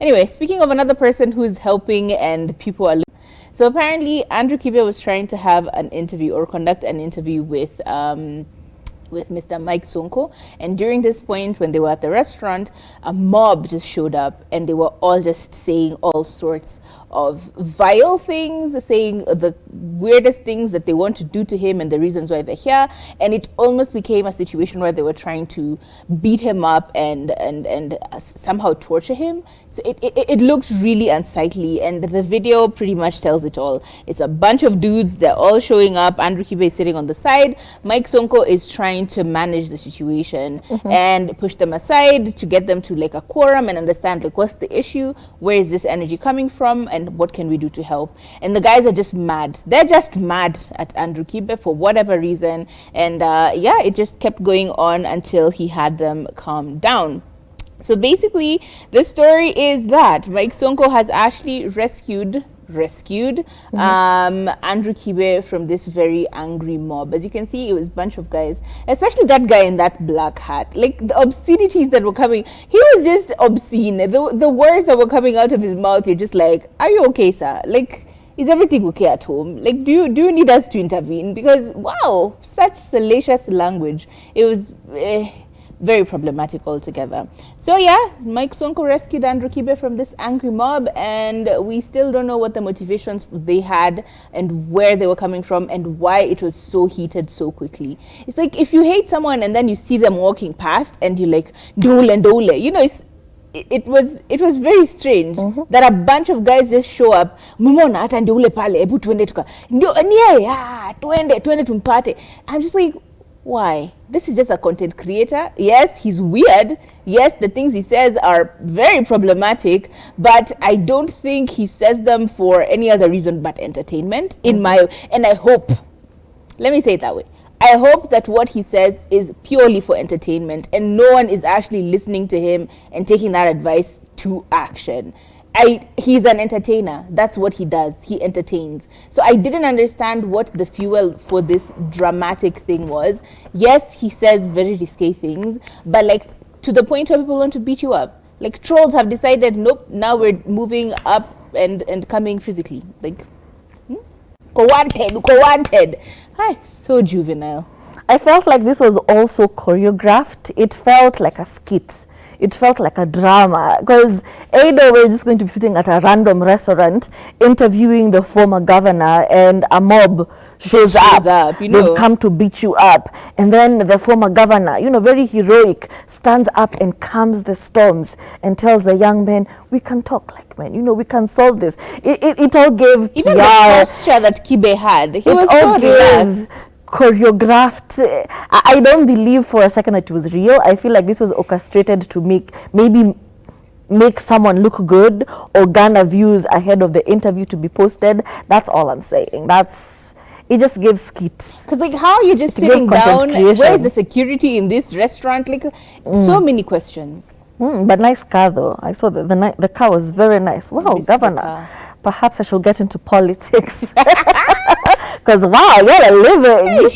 Anyway, speaking of another person who's helping and people are... So apparently Andrew Kibe was trying to have an interview or conduct an interview with Mr. Mike Sonko, and during this point when they were at the restaurant, a mob just showed up and they were all just saying all sorts of vile things, saying the weirdest things that they want to do to him and the reasons why they're here, and it almost became a situation where they were trying to beat him up and somehow torture him. So it looked really unsightly, and the video pretty much tells it all. It's a bunch of dudes, they're all showing up. Andrew Kibe is sitting on the side. Mike Sonko is trying to manage the situation and push them aside to get them to like a quorum and understand like what's the issue, where is this energy coming from, and what can we do to help. And the guys are just mad. They're just mad at Andrew Kibe for whatever reason, and yeah, it just kept going on until he had them calm down. So basically the story is that Mike Sonko has actually rescued Andrew Kibe from this very angry mob. As you can see, it was a bunch of guys, especially that guy in that black hat. Like the obscenities that were coming, he was just obscene. The words that were coming out of his mouth, you're just like, are you okay, sir? Like, is everything okay at home? Like, do you need us to intervene? Because wow, such salacious language. It was very problematic altogether. So yeah, Mike Sonko rescued Andrew Kibe from this angry mob, and we still don't know what the motivations they had and where they were coming from and why it was so heated so quickly. It's like if you hate someone and then you see them walking past and you're like, dole and dole, you know, it was very strange that a bunch of guys just show up. Mumona hata ndule pale, hebu tuende tuka. Ndio nie ya, tuende tumpate. I'm just like, why? This is just a content creator. Yes, he's weird. Yes, the things he says are very problematic, but I don't think he says them for any other reason but entertainment. And I hope, let me say it that way, I hope that what he says is purely for entertainment and no one is actually listening to him and taking that advice to action. He's an entertainer. That's what he does. He entertains. So I didn't understand what the fuel for this dramatic thing was. Yes, he says very risque things, but like to the point where people want to beat you up. Like trolls have decided, nope, now we're moving up and coming physically. Like, co-wanted. Hi, so juvenile. I felt like this was also choreographed. It felt like a skit. It felt like a drama, because either we're just going to be sitting at a random restaurant interviewing the former governor and a mob shows up, you know. They've come to beat you up, and then the former governor, you know, very heroic, stands up and calms the storms and tells the young men, we can talk like men, you know, we can solve this. It all gave even the posture that Kibe had, he was so relaxed, choreographed. I don't believe for a second that it was real. I feel like this was orchestrated to maybe make someone look good or garner views ahead of the interview to be posted. That's all I'm saying. It just gives skits. Because like, how are you just sitting down? Where is the security in this restaurant? Like so many questions. But nice car though. I saw the car was very nice. Wow, governor. Perhaps I should get into politics. Because wow, you're a living.